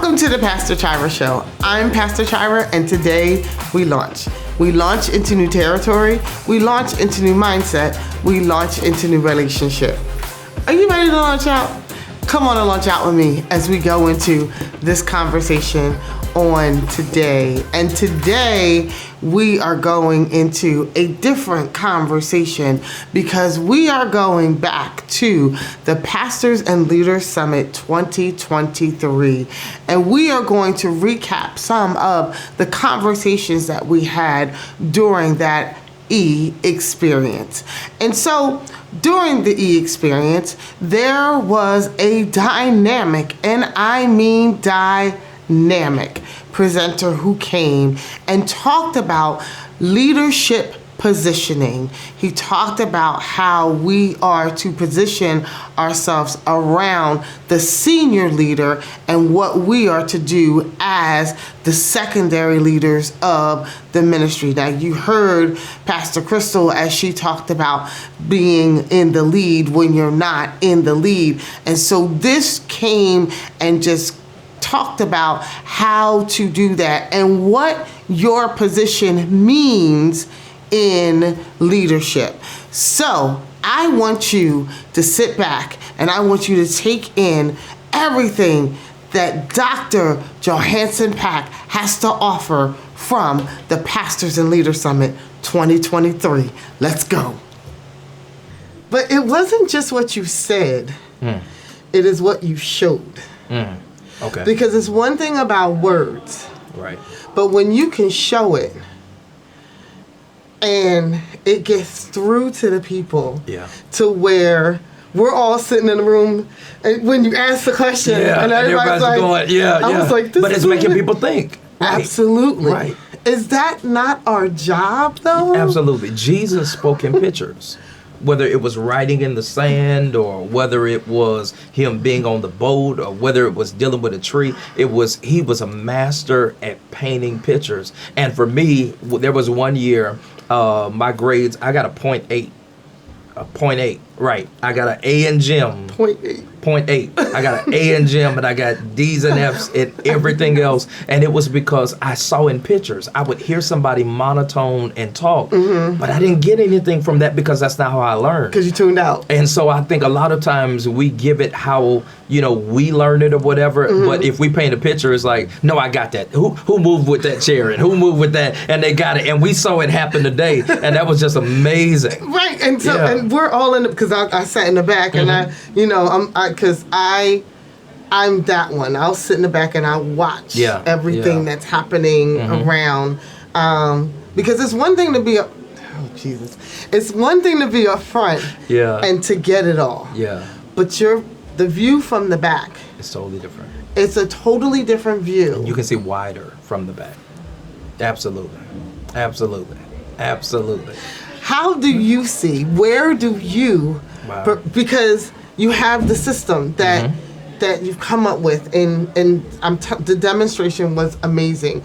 Welcome to the Pastor Chira Show. I'm Pastor Chira, and today we launch. We launch into new territory. We launch into new mindset. We launch into new relationship. Are you ready to launch out? Come on and launch out with me as we go into this conversation on today. And today we are going into a different conversation because we are going back to the Pastors and Leaders Summit 2023. And we are going to recap some of the conversations that we had during that experience. And so during the experience, there was a dynamic, and I mean dynamic, presenter who came and talked about leadership positioning. He talked about how we are to position ourselves around the senior leader and what we are to do as the secondary leaders of the ministry. Now, you heard Pastor Crystal as she talked about being in the lead when you're not in the lead. And so this came and just talked about how to do that and what your position means in leadership. So I want you to sit back and I want you to take in everything that Dr. Johansson Pack has to offer from the Pastors and Leaders Summit 2023. Let's go. But it wasn't just what you said. It is what you showed. Okay. Because it's one thing about words. Right. But when you can show it, and it gets through to the people, to where we're all sitting in the room, and when you ask the question, and everybody's like, going, I was like, this but it's making people think. Right. Absolutely. Right. Is that not our job, though? Absolutely. Jesus spoke in pictures. Whether it was writing in the sand, or whether it was him being on the boat, or whether it was dealing with a tree, he was a master at painting pictures. And for me, there was one year, my grades, I got a 0.8. A 0.8, right. I got an A in gym. 0.8. I got an A in gym, and I got D's and F's in everything else. And it was because I saw in pictures. I would hear somebody monotone and talk, but I didn't get anything from that because that's not how I learned. Because you tuned out. And so I think a lot of times we give it how, we learn it or whatever. But if we paint a picture, it's like, no, I got that. Who moved with that chair and who moved with that? And they got it. And we saw it happen today. And that was just amazing. Right. And so and we're all in it because I sat in the back and I'm that one. I'll sit in the back and I watch everything that's happening around. Because it's one thing to be it's one thing to be up front and to get it all. Yeah. But the view from the back. It's totally different. It's a totally different view. And you can see wider from the back. Absolutely. Absolutely. Absolutely. How do you see? Where do you? Wow. Because you have the system that you've come up with, and the demonstration was amazing.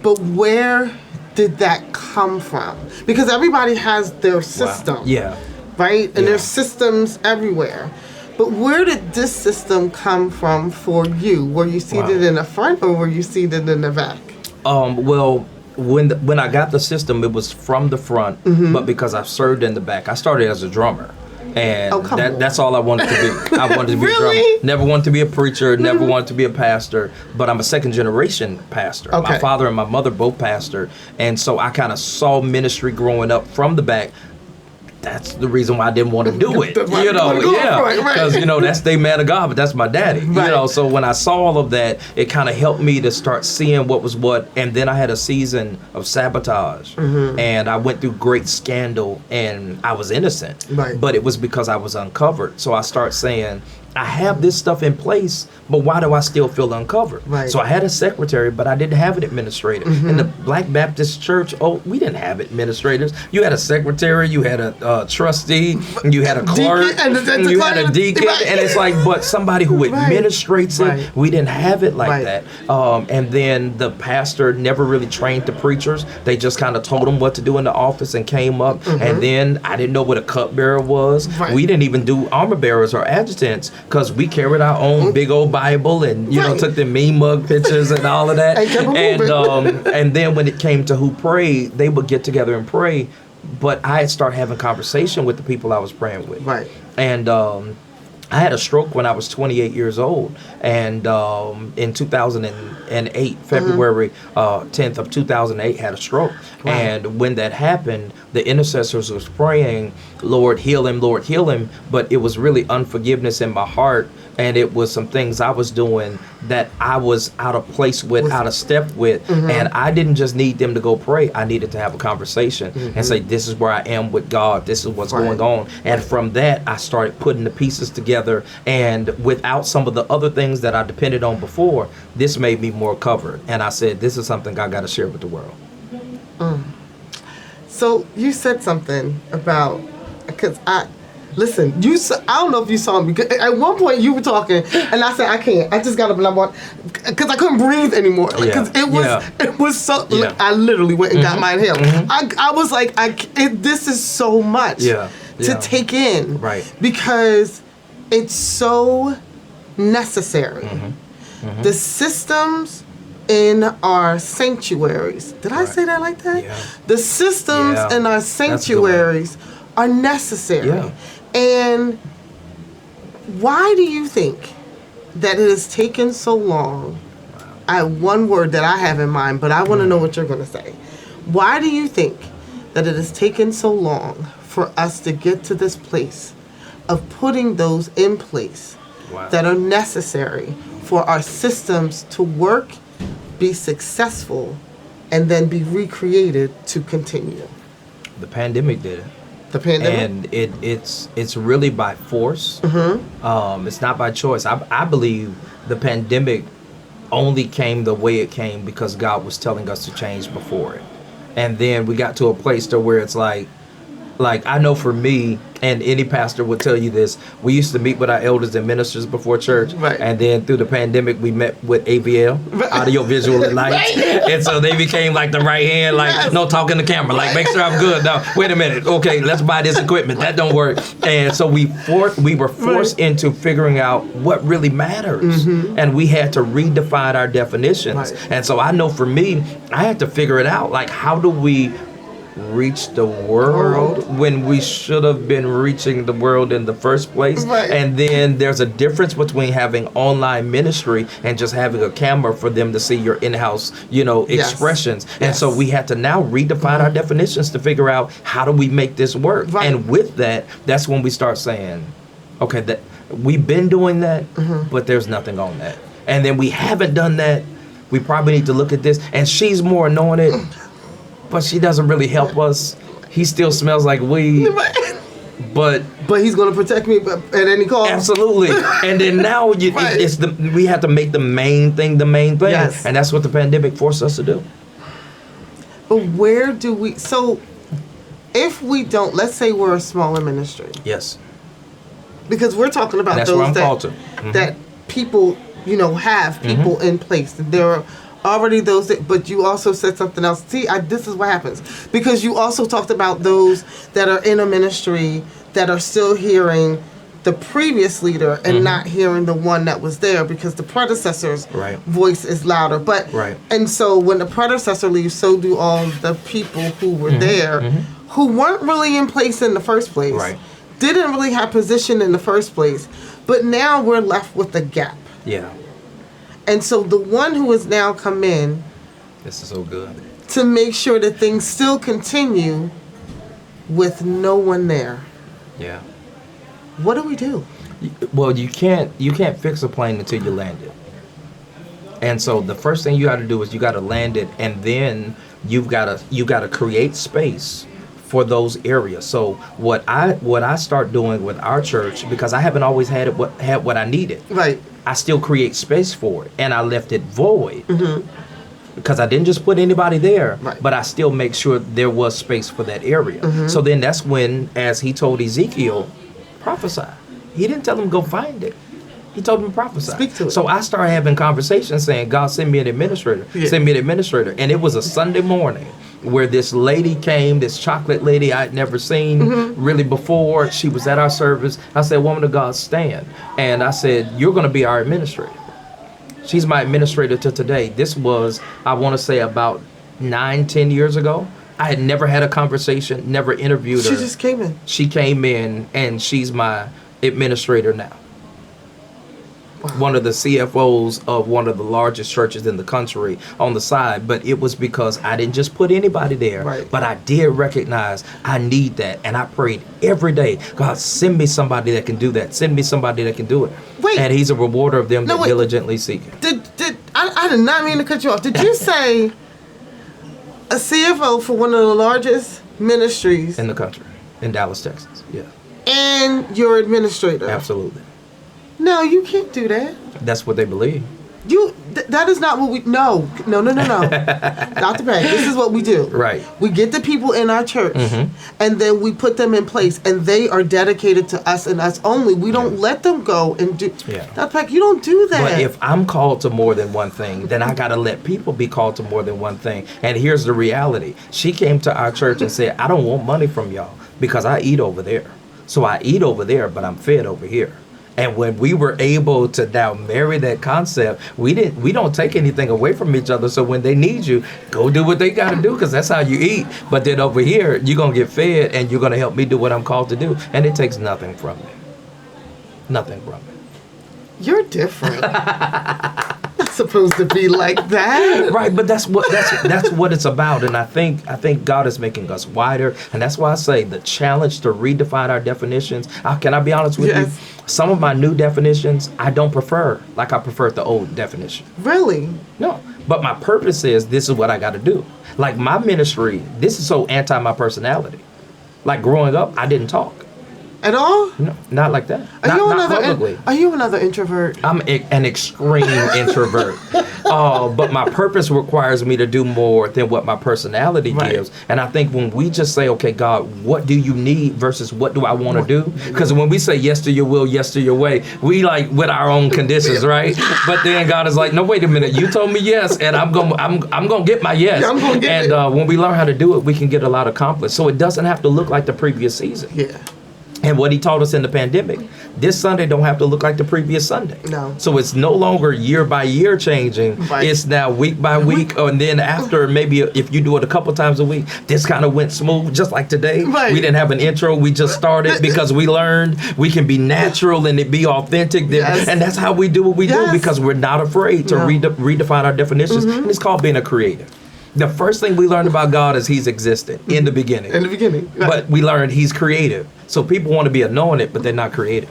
But where did that come from? Because everybody has their system. Wow. Yeah. Right? And there's systems everywhere. But where did this system come from for you? Were you seated in the front or were you seated in the back? Well, when I got the system, it was from the front, but because I served in the back. I started as a drummer. And that's all I wanted to be. I wanted to be a drummer. Never wanted to be a preacher, never wanted to be a pastor, but I'm a second generation pastor. Okay. My father and my mother both pastored, and so I kind of saw ministry growing up from the back. That's the reason why I didn't want to do it, because that's the man of God, but that's my daddy, so when I saw all of that, it kind of helped me to start seeing what was what. And then I had a season of sabotage, and I went through great scandal, and I was innocent, but it was because I was uncovered. So I start saying, I have this stuff in place, but why do I still feel uncovered? Right. So I had a secretary, but I didn't have an administrator. In the Black Baptist Church, we didn't have administrators. You had a secretary, you had a trustee, you had a clerk, and you had a deacon, and it's like, but somebody who administrates it, we didn't have it like that. And then the pastor never really trained the preachers. They just kind of told them what to do in the office and came up. And then I didn't know what a cupbearer was. We didn't even do armor bearers or adjutants. because we carried our own big old Bible and, you know, took the mean mug pictures and all of that. And then when it came to who prayed, they would get together and pray. But I had started having conversation with the people I was praying with. Right. And I had a stroke when I was 28 years old, and in 2008, February 10th of 2008, had a stroke. Wow. And when that happened, the intercessors was praying, Lord, heal him, but it was really unforgiveness in my heart, and it was some things I was doing that I was out of place with, out of step with, and I didn't just need them to go pray. I needed to have a conversation and say, this is where I am with God. This is what's going on. And from that, I started putting the pieces together, and without some of the other things that I depended on before, this made me more covered. And I said, this is something I got to share with the world. So you said something about, because listen, I don't know if you saw me. At one point you were talking, and I said, I can't. I just got up and I want, because I couldn't breathe anymore. Because it was so, I literally went and got my inhaler. I was like, this is so much to take in. Right. Because it's so necessary. The systems in our sanctuaries. Did I say that like that? Yeah. The systems in our sanctuaries are necessary. Yeah. And why do you think that it has taken so long? I have one word that I have in mind, but I want to know what you're going to say. Why do you think that it has taken so long for us to get to this place of putting those in place that are necessary for our systems to work, be successful, and then be recreated to continue? The pandemic did it. The pandemic? And it's really by force. It's not by choice. I believe the pandemic only came the way it came because God was telling us to change before it. And then we got to a place to where it's like I know for me, and any pastor would tell you this, we used to meet with our elders and ministers before church, and then through the pandemic we met with AVL, audio, visual, and lights, and so they became like the right hand, like no talking to camera, like make sure I'm good. Now wait a minute, okay, let's buy this equipment. That don't work, and so we were forced into figuring out what really matters, and we had to redefine our definitions. And so I know for me, I had to figure it out. Like, how do we reach the world when we should have been reaching the world in the first place? And then there's a difference between having online ministry and just having a camera for them to see your in-house, expressions. And so we had to now redefine our definitions to figure out how do we make this work. And with that, that's when we start saying, okay, that we've been doing that, but there's nothing on that. And then we haven't done that. We probably need to look at this. And she's more anointed, but she doesn't really help us. He still smells like weed. But he's going to protect me at any cost. Absolutely. And then now we have to make the main thing the main thing. Yes. And that's what the pandemic forced us to do. But where do we... So if we don't... Let's say we're a smaller ministry. Yes. Because we're talking about those that people, have people in place. There are already those but you also said something else. See, this is what happens. Because you also talked about those that are in a ministry that are still hearing the previous leader and not hearing the one that was there because the predecessor's voice is louder. But and so when the predecessor leaves, so do all the people who were there who weren't really in place in the first place. Didn't really have position in the first place. But now we're left with a gap. Yeah. And so the one who has now come in, this is so good, to make sure that things still continue with no one there. Yeah. What do we do? Well, you can't fix a plane until you land it. And so the first thing you got to do is you got to land it, and then you got to create space for those areas. So what I start doing with our church, because I haven't always had what I needed. Right. I still create space for it, and I left it void because I didn't just put anybody there, but I still make sure there was space for that area. So then that's when, as he told Ezekiel, prophesy. He didn't tell him go find it. He told him to prophesy. Speak to it. So I started having conversations saying, God, send me an administrator. Send me an administrator. And it was a Sunday morning where this lady came, this chocolate lady I'd never seen really before. She was at our service. I said, woman of God, stand. And I said, you're going to be our administrator. She's my administrator to today. This was, I want to say, about 9-10 years ago. I had never had a conversation, never interviewed her. She just came in. She came in, and she's my administrator now. Wow. One of the CFOs of one of the largest churches in the country on the side. But it was because I didn't just put anybody there, right. But I did recognize I need that. And I prayed every day, God, send me somebody that can do that. Send me somebody that can do it. Wait. And he's a rewarder of them that diligently seek him. I did not mean to cut you off. Did you say a CFO for one of the largest ministries in the country, in Dallas, Texas? Yeah. And your administrator? Absolutely. No, you can't do that. That's what they believe. That is not what we... No. Dr. Pay, this is what we do. Right. We get the people in our church, and then we put them in place, and they are dedicated to us and us only. We don't let them go and do... Yeah. Dr. Pay, you don't do that. But if I'm called to more than one thing, then I got to let people be called to more than one thing. And here's the reality. She came to our church and said, I don't want money from y'all because I eat over there. So I eat over there, but I'm fed over here. And when we were able to now marry that concept, we don't take anything away from each other. So when they need you, go do what they got to do, because that's how you eat. But then over here, you're going to get fed, and you're going to help me do what I'm called to do. And it takes nothing from me. Nothing from me. You're different. Not supposed to be like that. Right, but that's what it's about. And I think God is making us wider. And that's why I say the challenge to redefine our definitions. Can I be honest with you? Some of my new definitions I don't prefer, like I preferred the old definition. Really? No. But my purpose is this is what I got to do. Like my ministry, this is so anti my personality. Like growing up, I didn't talk. At all? No, not like that. Not publicly. Are you another introvert? I'm an extreme introvert. But my purpose requires me to do more than what my personality gives. And I think when we just say, okay, God, what do you need versus what do I want to do? Because when we say yes to your will, yes to your way, we like with our own conditions, right? But then God is like, no, wait a minute. You told me yes, and I'm gonna get my yes. I'm gonna get it. When we learn how to do it, we can get a lot accomplished. So it doesn't have to look like the previous season. Yeah. And what he taught us in the pandemic, this Sunday don't have to look like the previous Sunday. No. So it's no longer year by year changing. Right. It's now week by week. And then after, maybe if you do it a couple times a week, this kind of went smooth, just like today. Right. We didn't have an intro. We just started because we learned we can be natural and it be authentic. Yes. And that's how we do what we do, because we're not afraid to redefine our definitions. And it's called being a creative. The first thing we learned about God is he's existed in the beginning. In the beginning. Right. But we learned he's creative. So people want to be anointed, but they're not creative.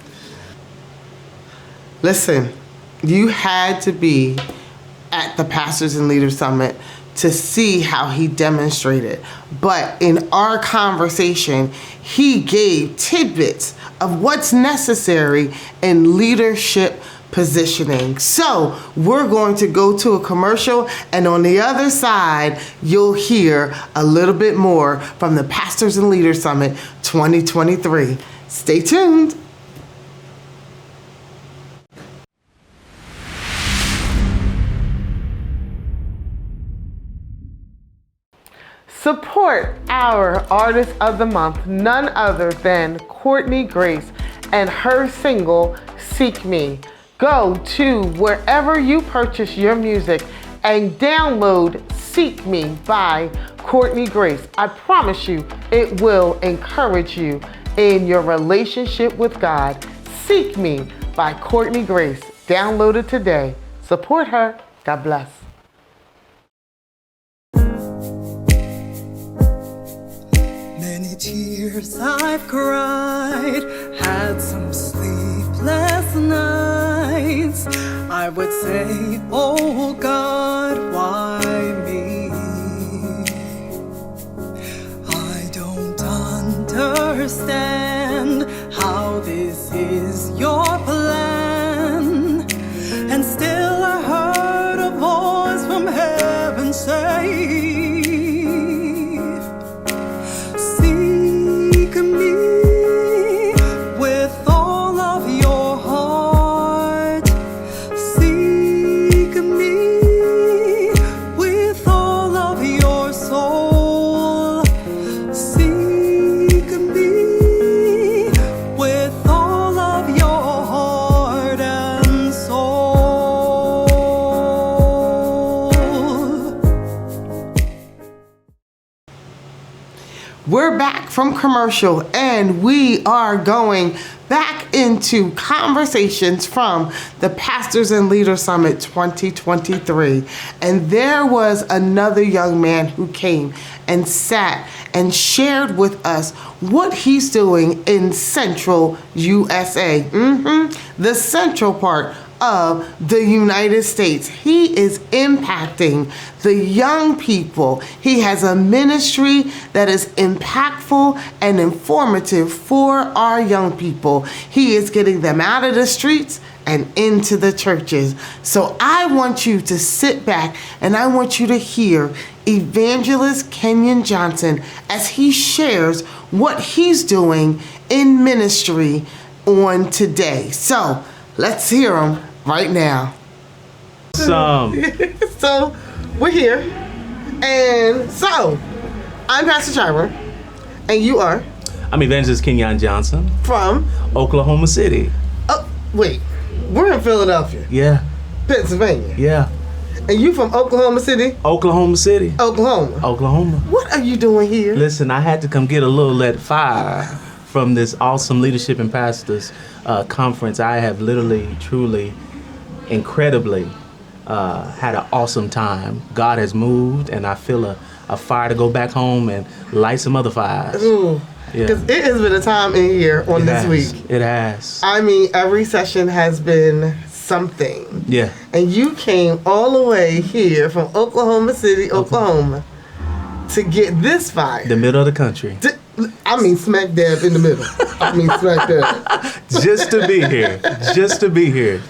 Listen, you had to be at the Pastors and Leaders Summit to see how he demonstrated. But in our conversation, he gave tidbits of what's necessary in leadership positioning. So we're going to go to a commercial, and on the other side, you'll hear a little bit more from the Pastors and Leaders Summit 2023. Stay tuned. Support our Artist of the Month, none other than Courtney Grace and her single, Seek Me. Go to wherever you purchase your music and download Seek Me by Courtney Grace. I promise you, it will encourage you in your relationship with God. Seek Me by Courtney Grace. Download it today. Support her. God bless. Many tears I've cried, had some sleepless nights. I would say, oh God, why me? I don't understand how this is your plan. And still I heard a voice from heaven say, soul. We're back from commercial and we are going back into conversations from the Pastors and Leaders Summit 2023. And there was another young man who came and sat and shared with us what he's doing in Central USA. The central part of the United States. He is impacting the young people. He has a ministry that is impactful and informative for our young people. He is getting them out of the streets and into the churches. So I want you to sit back and I want you to hear Evangelist Johnson as he shares what he's doing in ministry on today. So let's hear him right now. So we're here. And so I'm Pastor Chira. And you are? I'm Evangelist Johnson. From? Oklahoma City. Oh, wait. We're in Philadelphia. Yeah. Pennsylvania. Yeah. And you from Oklahoma City? Oklahoma City. Oklahoma. What are you doing here? Listen, I had to come get a little let fire from this awesome leadership and pastors conference. I have literally, truly, incredibly had an awesome time. God has moved, and I feel a fire to go back home and light some other fires. Ooh. Because it has been a time in here on this week. It has. I mean, every session has been something. Yeah. And you came all the way here from Oklahoma City, Oklahoma, to get this fire. The middle of the country. I mean, smack dab in the middle. Smack dab. Just to be here. Just to be here.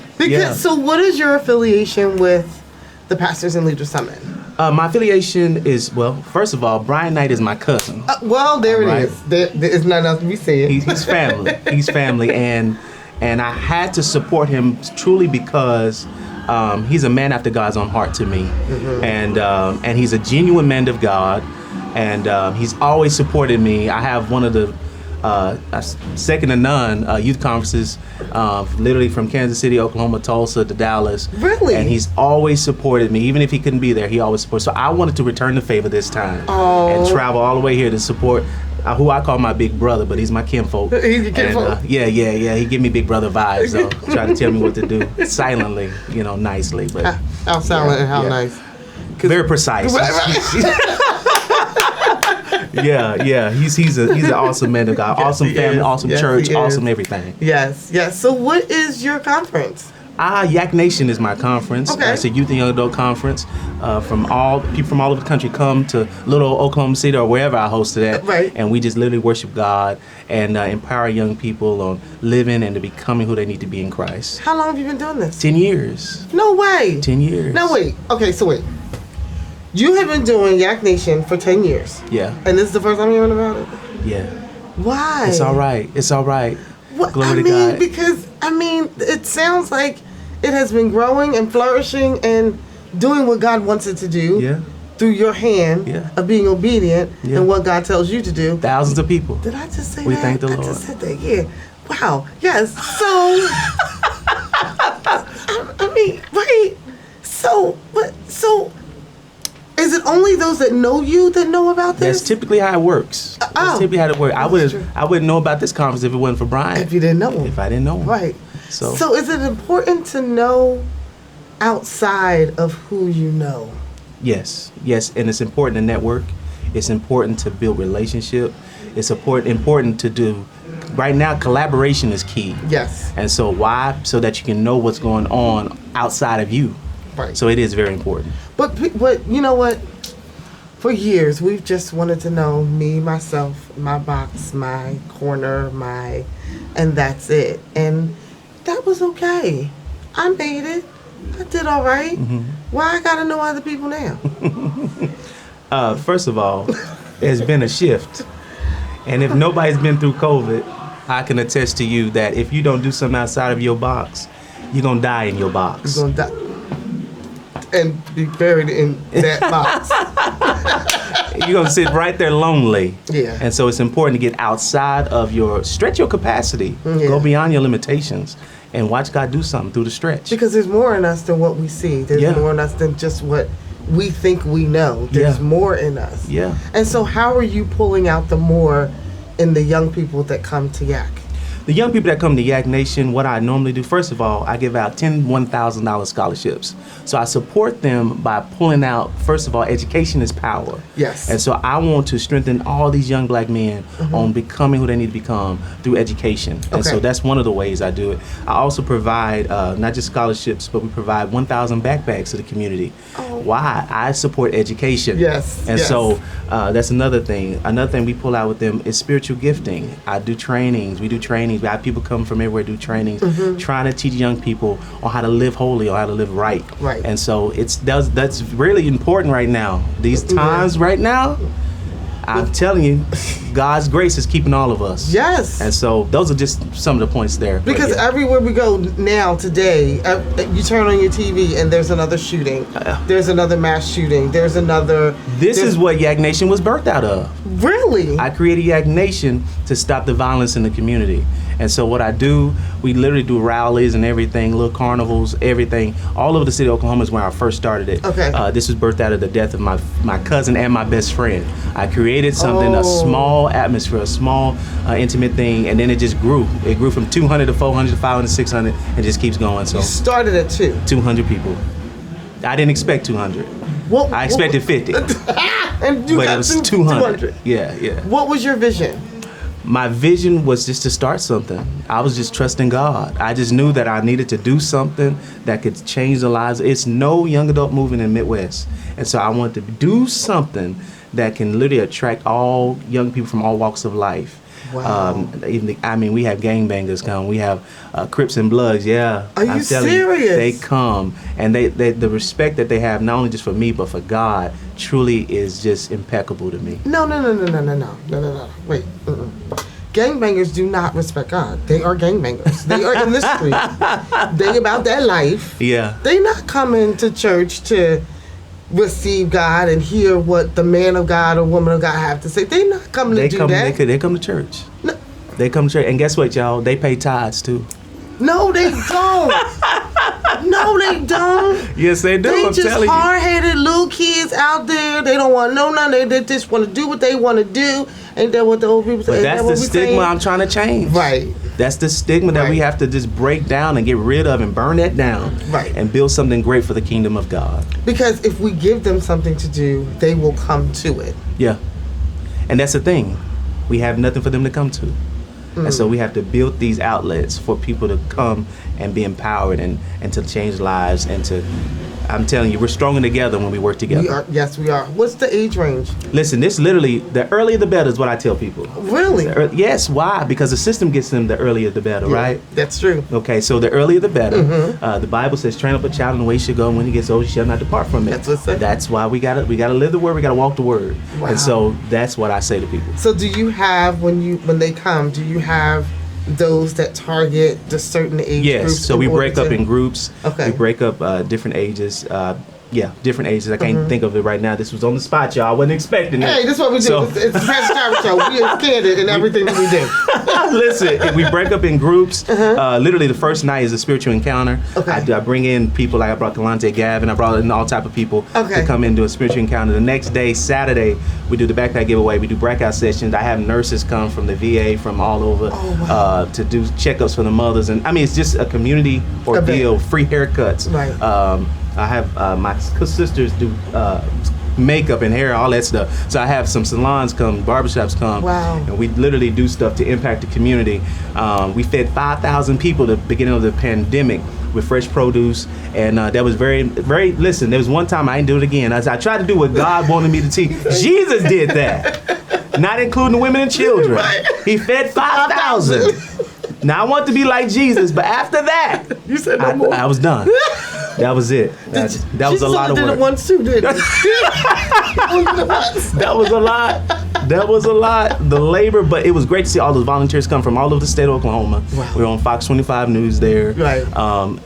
So what is your affiliation with the Pastors and Leaders Summit? My affiliation is, well, first of all, Brian Knight is my cousin. There it is. There is nothing else to be said. He's family. He's family. And I had to support him truly because he's a man after God's own heart to me. And he's a genuine man of God. And he's always supported me. I have one of the second to none youth conferences, literally from Kansas City, Oklahoma, Tulsa to Dallas. Really? And he's always supported me. Even if he couldn't be there, he always supports. So I wanted to return the favor this time and travel all the way here to support who I call my big brother, but he's my kinfolk. He's your kinfolk? Yeah. He give me big brother vibes, though. Trying to tell me what to do silently, nicely. But how silent and how nice? Very precise. Yeah. He's an awesome man of God. Awesome family, awesome church, awesome everything. Yes. So what is your conference? Yak Nation is my conference. Okay. It's a youth and young adult conference. People from all over the country come to little Oklahoma City or wherever I hosted at. Right. And we just literally worship God and empower young people on living and to becoming who they need to be in Christ. How long have you been doing this? 10 years. No way. 10 years. No, wait. Okay, so wait. You have been doing Yak Nation for 10 years. Yeah. And this is the first time hearing about it? Yeah. Why? It's all right. Glory to God. Because, it sounds like it has been growing and flourishing and doing what God wants it to do through your hand of being obedient and what God tells you to do. Thousands of people. Did I just say that? We thank the Lord. I just said that, yeah. Wow. Yes. So, right. So, is it only those that know you that know about this? That's typically how it works. That's typically how it works. I wouldn't know about this conference if it wasn't for Brian. If you didn't know him. If I didn't know him. Right. So is it important to know outside of who you know? Yes. And it's important to network. It's important to build relationship. It's important to do. Right now, collaboration is key. Yes. And so why? So that you can know what's going on outside of you. Right. So it is very important. But you know what? For years, we've just wanted to know me, myself, my box, my corner, and that's it. And that was okay. I made it. I did all right. Mm-hmm. Why I gotta know other people now? First of all, there's been a shift. And if nobody's been through COVID, I can attest to you that if you don't do something outside of your box, you're gonna die in your box. You're gonna die and be buried in that box. You're gonna sit right there lonely. Yeah. And so it's important to get outside of stretch your capacity. Yeah. Go beyond your limitations and watch God do something through the stretch. Because there's more in us than what we see. There's more in us than just what we think we know. There's more in us. Yeah. And so how are you pulling out the more in the young people that come to Yak? The young people that come to Yak Nation, what I normally do, first of all, I give out 10 $1,000 scholarships. So I support them by pulling out, first of all, education is power. Yes. And so I want to strengthen all these young black men on becoming who they need to become through education. And so that's one of the ways I do it. I also provide not just scholarships, but we provide 1,000 backpacks to the community. Oh. Why? I support education. Yes. And so that's another thing. Another thing we pull out with them is spiritual gifting. I do trainings. We do trainings. We have people come from everywhere, do trainings, trying to teach young people on how to live holy or how to live right. Right. And so that's really important right now. These times right now, I'm telling you, God's grace is keeping all of us. Yes. And so those are just some of the points there. Because everywhere we go now today, you turn on your TV and there's another shooting. There's another mass shooting. There's another... This is what Yak Nation was birthed out of. Really? I created Yak Nation to stop the violence in the community. And so what I do, we literally do rallies and everything, little carnivals, everything. All over the city of Oklahoma is where I first started it. Okay. This was birthed out of the death of my cousin and my best friend. I created something, a small atmosphere, a small intimate thing, and then it just grew. It grew from 200 to 400 to 500 to 600 and just keeps going. So you started at 200 people. I didn't expect 200. I expected 50. And you but got it was 200. Yeah. What was your vision? My vision was just to start something. I was just trusting God. I just knew that I needed to do something that could change the lives. It's no young adult movement in the Midwest. And so I wanted to do something that can literally attract all young people from all walks of life. Wow. We have gangbangers come. We have Crips and Bloods. Yeah. Are you serious? They come, and they the respect that they have, not only just for me but for God, truly is just impeccable to me. No. Wait. Gangbangers do not respect God. They are gangbangers. They are in the street. They about that life. Yeah. They not coming to church to receive God and hear what the man of God or woman of God have to say. They not coming to do that. They come to church. No. They come to church, and guess what, y'all? They pay tithes too. No, they don't. No, they don't. Yes, they do. They I'm just telling you. hard-headed little kids out there. They don't want to know nothing. They just want to do what they want to do. Ain't that what the old people say? But that's the stigma I'm trying to change. Right. That's the stigma that we have to just break down and get rid of and burn that down. Right. And build something great for the kingdom of God. Because if we give them something to do, they will come to it. Yeah. And that's the thing. We have nothing for them to come to. And so we have to build these outlets for people to come and be empowered and to change lives and to, I'm telling you, we're stronger together when we work together. Yes, we are. What's the age range? Listen, this literally, the earlier the better is what I tell people. Really? Yes, why? Because the system gets them the earlier the better, right? That's true. Okay, so the earlier the better. The Bible says, train up a child in the way he should go, and when he gets old, he shall not depart from it. That's what it says. That's why we gotta live the word, we gotta walk the word. Wow. And so that's what I say to people. So do you have, when they come, do you have those that target the certain age groups? Yes, so we break up in groups. Okay. We break up different ages. Different ages. I can't think of it right now. This was on the spot, y'all. I wasn't expecting it. Hey, this is what we do. So, it's the Pastor Chira Show. We are candid in everything that we do. Listen, we break up in groups. Literally, the first night is a spiritual encounter. Okay. I bring in people like I brought Kalante Gavin. I brought in all type of people to come in and do a spiritual encounter. The next day, Saturday, we do the backpack giveaway. We do breakout sessions. I have nurses come from the VA, from all over, to do checkups for the mothers. And I mean, it's just a community ordeal. Free haircuts. Right. I have my sisters do makeup and hair, all that stuff. So I have some salons come, barbershops come. Wow. And we literally do stuff to impact the community. We fed 5,000 people at the beginning of the pandemic with fresh produce. And that was very, very, listen, there was one time I didn't do it again. I tried to do what God wanted me to teach. Jesus did that. Not including the women and children. Right. He fed 5,000. Now I want to be like Jesus, but after that, you said no more. I was done. That was it. That was a lot of work. Did it once too, didn't it? That was a lot. That was a lot. The labor, but it was great to see all those volunteers come from all over the state of Oklahoma. Wow. We were on Fox 25 News there. Right.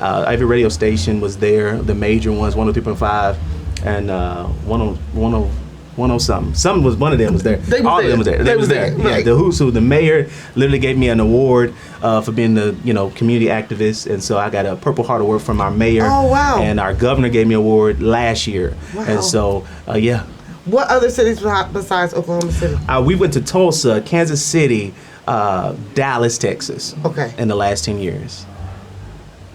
Every radio station was there. The major ones, 103.5 and 101.1 107. Something was, one of them was there. All of them was there. They was there. Yeah, Right. the who's who. The mayor literally gave me an award for being the community activist, and so I got a Purple Heart Award from our mayor. Oh, wow. And our governor gave me an award last year. Wow. And so yeah. What other cities besides Oklahoma City? We went to Tulsa, Kansas City, Dallas, Texas. Okay. In the last 10 years.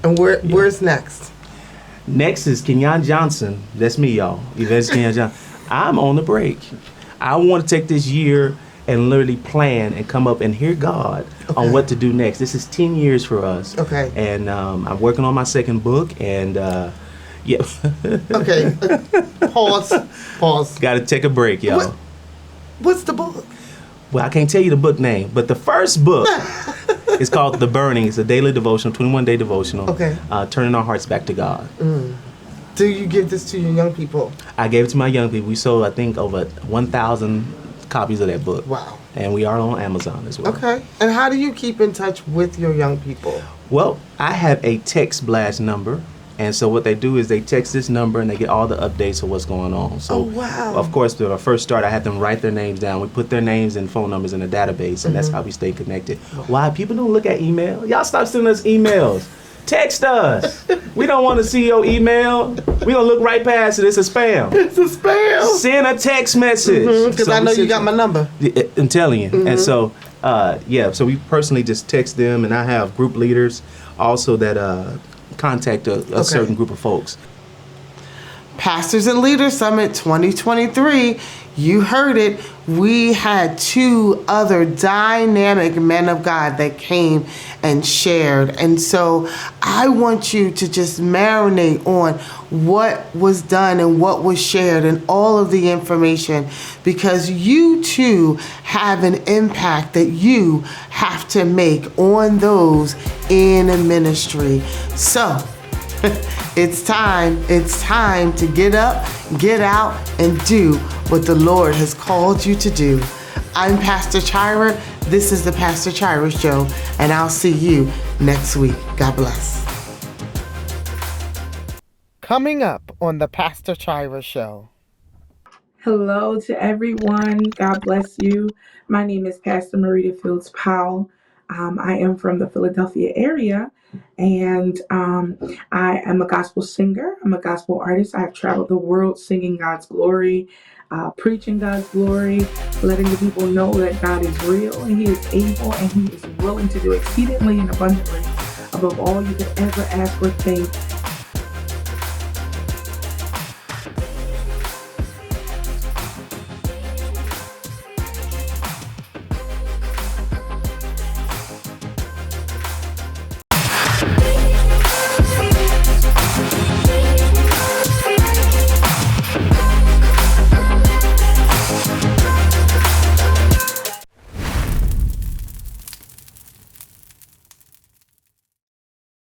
And where's next? Next is Kenyon Johnson. That's me, y'all. Evangelist Kenyon Johnson. I'm on the break. I want to take this year and literally plan and come up and hear God on what to do next. This is 10 years for us. Okay. And I'm working on my second book, and yeah. Okay. Pause. Got to take a break, y'all. What's the book? Well, I can't tell you the book name, but the first book is called The Burning. It's a daily devotional, 21-day devotional. Okay. Turning our hearts back to God. Do you give this to your young people? I gave it to my young people. We sold, I think, over 1,000 copies of that book. Wow. And we are on Amazon as well. Okay. And how do you keep in touch with your young people? Well, I have a text blast number. And so what they do is they text this number and they get all the updates of what's going on. So, wow. Of course, when I first started, I had them write their names down. We put their names and phone numbers in a database, and that's how we stay connected. Why? People don't look at email. Y'all stop sending us emails. Text us. We don't want to see your email. We're going to look right past it. It's a spam. It's a spam. Send a text message. Because I know you got my number. I'm telling you. And so, so we personally just text them, and I have group leaders also that contact a certain group of folks. Pastors and Leaders Summit 2023, you heard it. We had 2 other dynamic men of God that came and shared. And so I want you to just marinate on what was done and what was shared and all of the information, because you too have an impact that you have to make on those in a ministry. So it's time to get up, get out, and do what the Lord has called you to do. I'm Pastor Chira. This is the Pastor Chira Show, and I'll see you next week. God bless. Coming up on the Pastor Chira Show. Hello to everyone. God bless you. My name is Pastor Marita Fields Powell. I am from the Philadelphia area, and I am a gospel singer. I'm a gospel artist. I have traveled the world singing God's glory, preaching God's glory, letting the people know that God is real and He is able and He is willing to do exceedingly and abundantly above all you could ever ask or think.